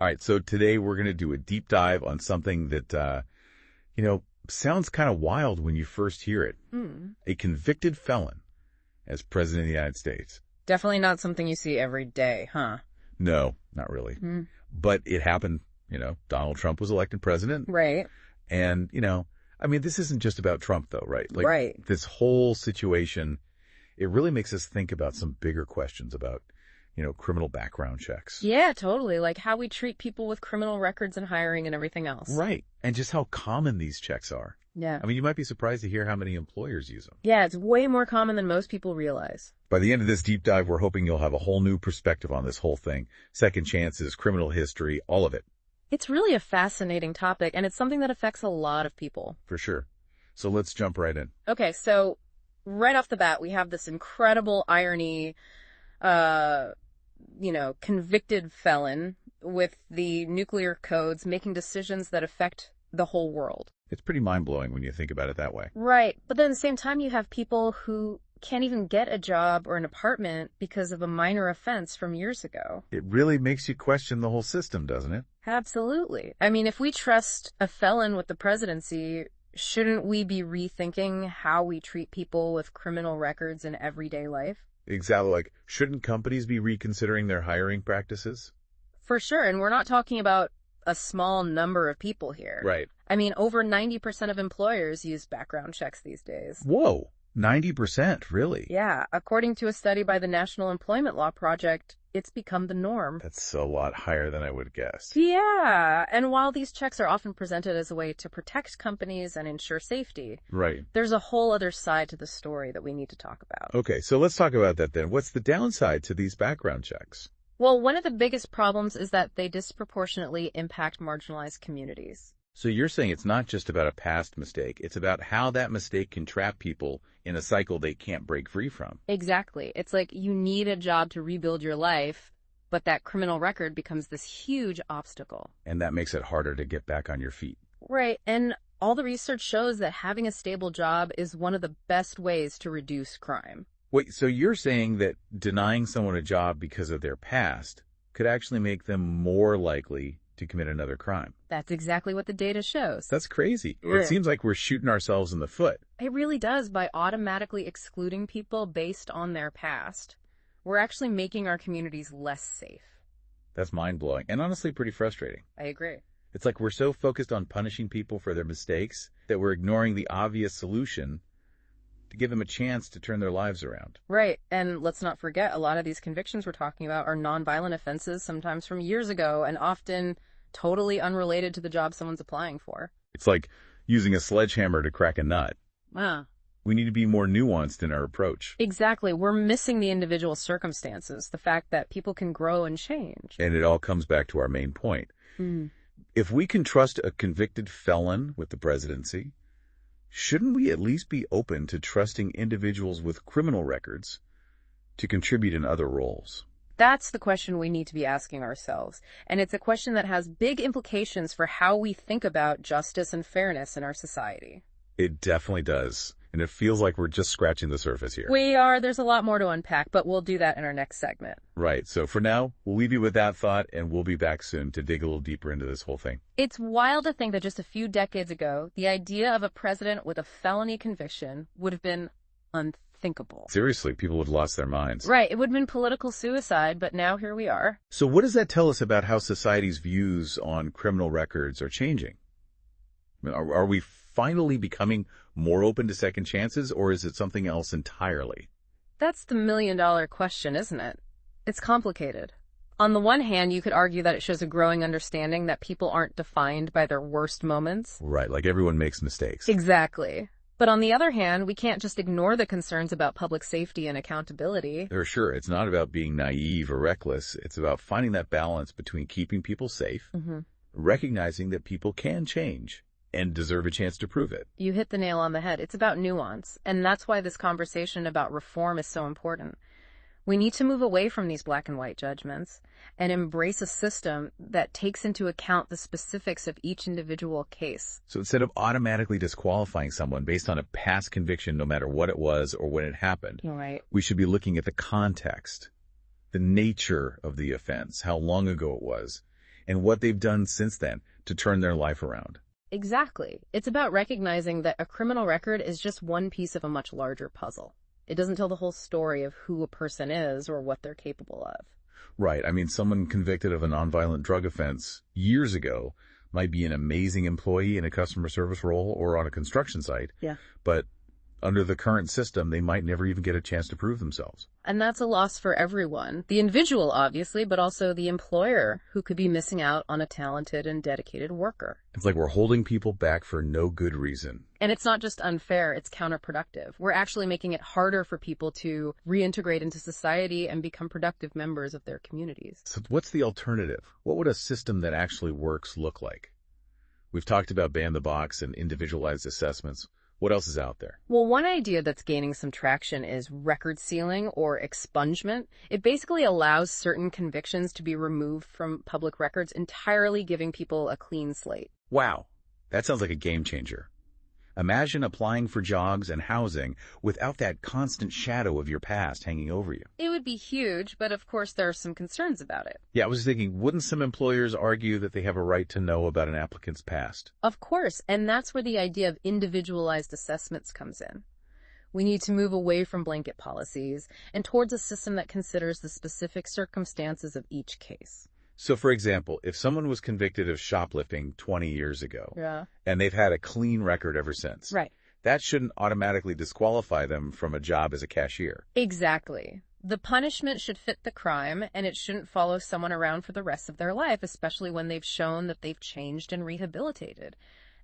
All right, so today we're going to do a deep dive on something that, sounds kind of wild when you first hear it. A convicted felon as president of the United States. Definitely not something you see every day, huh? No, not really. But it happened, Donald Trump was elected president. Right. And, this isn't just about Trump, though, right? Right. This whole situation, it really makes us think about some bigger questions about, criminal background checks. Yeah, totally. Like how we treat people with criminal records and hiring and everything else. Right. And just how common these checks are. Yeah. You might be surprised to hear how many employers use them. Yeah, it's way more common than most people realize. By the end of this deep dive, we're hoping you'll have a whole new perspective on this whole thing. Second chances, criminal history, all of it. It's really a fascinating topic, and it's something that affects a lot of people. For sure. So let's jump right in. Okay, so right off the bat, we have this incredible irony, convicted felon with the nuclear codes making decisions that affect the whole world. It's pretty mind-blowing when you think about it that way. Right. But then at the same time, you have people who can't even get a job or an apartment because of a minor offense from years ago. It really makes you question the whole system, doesn't it? Absolutely. If we trust a felon with the presidency, shouldn't we be rethinking how we treat people with criminal records in everyday life? Exactly. Shouldn't companies be reconsidering their hiring practices? For sure. And we're not talking about a small number of people here. Right. Over 90% of employers use background checks these days. Whoa, 90%, really? Yeah. According to a study by the National Employment Law Project, it's become the norm. That's a lot higher than I would guess. Yeah. And while these checks are often presented as a way to protect companies and ensure safety, right, there's a whole other side to the story that we need to talk about. Okay, so let's talk about that then. What's the downside to these background checks? Well, one of the biggest problems is that they disproportionately impact marginalized communities. So you're saying it's not just about a past mistake. It's about how that mistake can trap people in a cycle they can't break free from. Exactly. It's like you need a job to rebuild your life, but that criminal record becomes this huge obstacle. And that makes it harder to get back on your feet. Right. And all the research shows that having a stable job is one of the best ways to reduce crime. Wait, so you're saying that denying someone a job because of their past could actually make them more likely to commit another crime? That's exactly what the data shows. That's crazy. Yeah. It seems like we're shooting ourselves in the foot. It really does. By automatically excluding people based on their past, we're actually making our communities less safe. That's mind-blowing and honestly pretty frustrating. I agree. It's like we're so focused on punishing people for their mistakes that we're ignoring the obvious solution to give them a chance to turn their lives around. Right. And let's not forget, a lot of these convictions we're talking about are nonviolent offenses, sometimes from years ago, and often totally unrelated to the job someone's applying for. It's like using a sledgehammer to crack a nut. We need to be more nuanced in our approach. Exactly. We're missing the individual circumstances, the fact that people can grow and change. And it all comes back to our main point. If we can trust a convicted felon with the presidency, shouldn't we at least be open to trusting individuals with criminal records to contribute in other roles? That's the question we need to be asking ourselves. And it's a question that has big implications for how we think about justice and fairness in our society. It definitely does. And it feels like we're just scratching the surface here. We are. There's a lot more to unpack, but we'll do that in our next segment. Right. So for now, we'll leave you with that thought, and we'll be back soon to dig a little deeper into this whole thing. It's wild to think that just a few decades ago, the idea of a president with a felony conviction would have been unthinkable. Seriously, people would have lost their minds. Right. It would have been political suicide, but now here we are. So what does that tell us about how society's views on criminal records are changing? Are we finally becoming more open to second chances, or is it something else entirely? That's the million-dollar question, isn't it? It's complicated. On the one hand, you could argue that it shows a growing understanding that people aren't defined by their worst moments. Right, like everyone makes mistakes. Exactly. But on the other hand, we can't just ignore the concerns about public safety and accountability. For sure, it's not about being naive or reckless. It's about finding that balance between keeping people safe, recognizing that people can change, and deserve a chance to prove it. You hit the nail on the head. It's about nuance, and that's why this conversation about reform is so important. We need to move away from these black and white judgments and embrace a system that takes into account the specifics of each individual case. So instead of automatically disqualifying someone based on a past conviction, no matter what it was or when it happened, Right. we should be looking at the context, the nature of the offense, how long ago it was, and what they've done since then to turn their life around. Exactly. It's about recognizing that a criminal record is just one piece of a much larger puzzle. It doesn't tell the whole story of who a person is or what they're capable of. Right. I mean, someone convicted of a nonviolent drug offense years ago might be an amazing employee in a customer service role or on a construction site. Yeah. But under the current system, they might never even get a chance to prove themselves. And that's a loss for everyone. The individual, obviously, but also the employer, who could be missing out on a talented and dedicated worker. It's like we're holding people back for no good reason. And it's not just unfair, it's counterproductive. We're actually making it harder for people to reintegrate into society and become productive members of their communities. So what's the alternative? What would a system that actually works look like? We've talked about ban the box and individualized assessments. What else is out there? Well, one idea that's gaining some traction is record sealing or expungement. It basically allows certain convictions to be removed from public records, entirely giving people a clean slate. Wow, that sounds like a game changer. Imagine applying for jobs and housing without that constant shadow of your past hanging over you. It would be huge, but of course there are some concerns about it. Yeah, I was thinking, wouldn't some employers argue that they have a right to know about an applicant's past? Of course, and that's where the idea of individualized assessments comes in. We need to move away from blanket policies and towards a system that considers the specific circumstances of each case. So, for example, if someone was convicted of shoplifting 20 years ago, Yeah. and they've had a clean record ever since, Right. that shouldn't automatically disqualify them from a job as a cashier. Exactly. The punishment should fit the crime, and it shouldn't follow someone around for the rest of their life, especially when they've shown that they've changed and rehabilitated.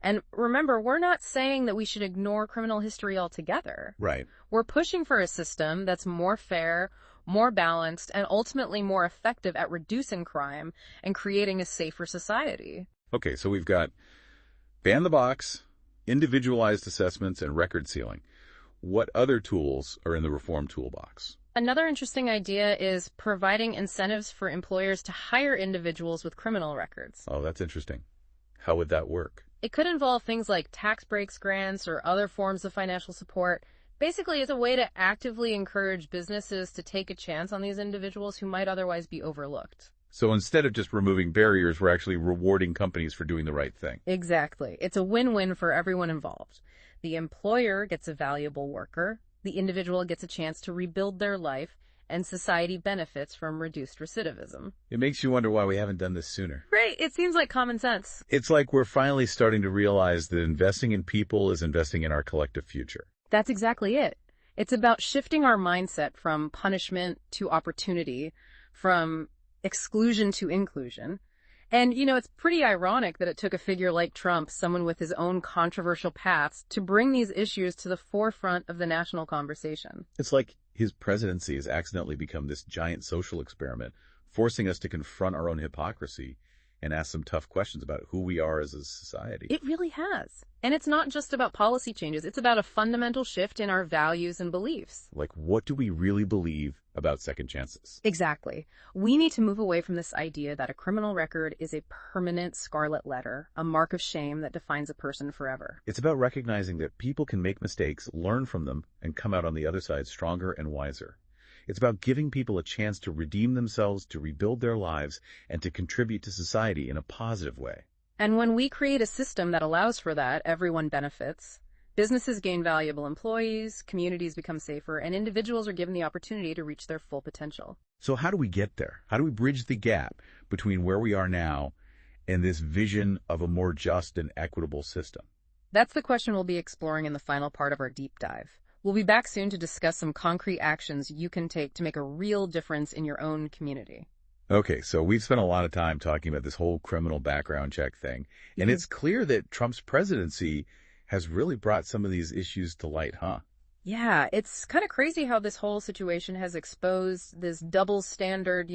And remember, we're not saying that we should ignore criminal history altogether. Right. We're pushing for a system that's more fair, more balanced, and ultimately more effective at reducing crime and creating a safer society. Okay, so we've got ban the box, individualized assessments, and record sealing. What other tools are in the reform toolbox? Another interesting idea is providing incentives for employers to hire individuals with criminal records. Oh, that's interesting. How would that work? It could involve things like tax breaks, grants, or other forms of financial support. Basically, it's a way to actively encourage businesses to take a chance on these individuals who might otherwise be overlooked. So instead of just removing barriers, we're actually rewarding companies for doing the right thing. Exactly. It's a win-win for everyone involved. The employer gets a valuable worker, the individual gets a chance to rebuild their life, and society benefits from reduced recidivism. It makes you wonder why we haven't done this sooner. Right. It seems like common sense. It's like we're finally starting to realize that investing in people is investing in our collective future. That's exactly it. It's about shifting our mindset from punishment to opportunity, from exclusion to inclusion. And, it's pretty ironic that it took a figure like Trump, someone with his own controversial past, to bring these issues to the forefront of the national conversation. It's like his presidency has accidentally become this giant social experiment, forcing us to confront our own hypocrisy and ask some tough questions about who we are as a society. It really has. And it's not just about policy changes. It's about a fundamental shift in our values and beliefs. Like, what do we really believe about second chances? Exactly. We need to move away from this idea that a criminal record is a permanent scarlet letter, a mark of shame that defines a person forever. It's about recognizing that people can make mistakes, learn from them, and come out on the other side stronger and wiser. It's about giving people a chance to redeem themselves, to rebuild their lives, and to contribute to society in a positive way. And when we create a system that allows for that, everyone benefits. Businesses gain valuable employees, communities become safer, and individuals are given the opportunity to reach their full potential. So how do we get there? How do we bridge the gap between where we are now and this vision of a more just and equitable system? That's the question we'll be exploring in the final part of our deep dive. We'll be back soon to discuss some concrete actions you can take to make a real difference in your own community. Okay, so we've spent a lot of time talking about this whole criminal background check thing, and it's clear that Trump's presidency has really brought some of these issues to light, huh? Yeah, it's kind of crazy how this whole situation has exposed this double standard,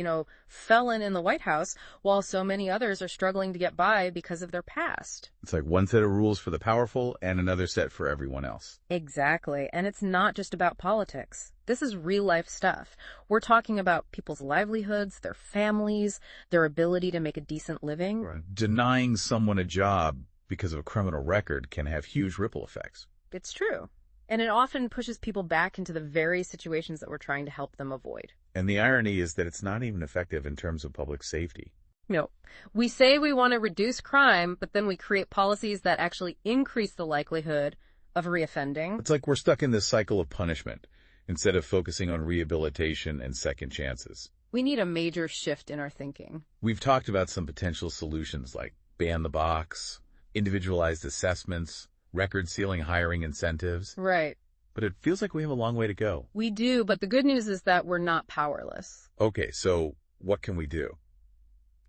felon in the White House, while so many others are struggling to get by because of their past. It's like one set of rules for the powerful and another set for everyone else. Exactly. And it's not just about politics. This is real life stuff. We're talking about people's livelihoods, their families, their ability to make a decent living. Right. Denying someone a job because of a criminal record can have huge ripple effects. It's true. And it often pushes people back into the very situations that we're trying to help them avoid. And the irony is that it's not even effective in terms of public safety. No. We say we want to reduce crime, but then we create policies that actually increase the likelihood of reoffending. It's like we're stuck in this cycle of punishment instead of focusing on rehabilitation and second chances. We need a major shift in our thinking. We've talked about some potential solutions like ban the box, individualized assessments, record-sealing hiring incentives. Right. But it feels like we have a long way to go. We do, but the good news is that we're not powerless. Okay, so what can we do?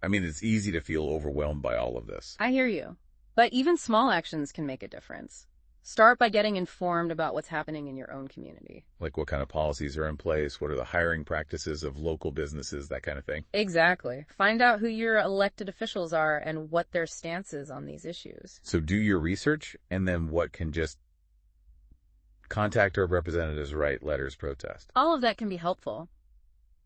I mean, it's easy to feel overwhelmed by all of this. I hear you. But even small actions can make a difference. Start by getting informed about what's happening in your own community. Like what kind of policies are in place, what are the hiring practices of local businesses, that kind of thing. Exactly. Find out who your elected officials are and what their stance is on these issues. So do your research, and then what can just contact our representatives, write letters, protest. All of that can be helpful.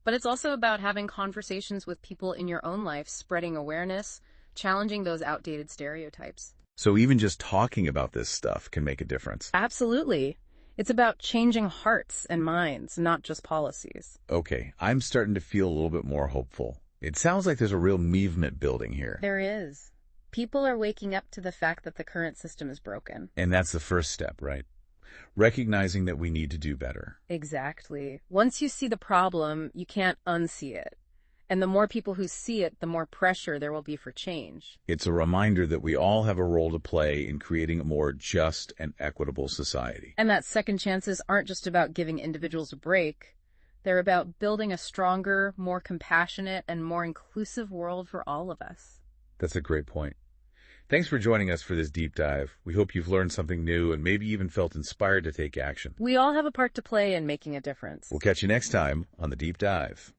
But it's also about having conversations with people in your own life, spreading awareness, challenging those outdated stereotypes. So even just talking about this stuff can make a difference. Absolutely. It's about changing hearts and minds, not just policies. Okay, I'm starting to feel a little bit more hopeful. It sounds like there's a real movement building here. There is. People are waking up to the fact that the current system is broken. And that's the first step, right? Recognizing that we need to do better. Exactly. Once you see the problem, you can't unsee it. And the more people who see it, the more pressure there will be for change. It's a reminder that we all have a role to play in creating a more just and equitable society. And that second chances aren't just about giving individuals a break. They're about building a stronger, more compassionate, and more inclusive world for all of us. That's a great point. Thanks for joining us for this deep dive. We hope you've learned something new and maybe even felt inspired to take action. We all have a part to play in making a difference. We'll catch you next time on The Deep Dive.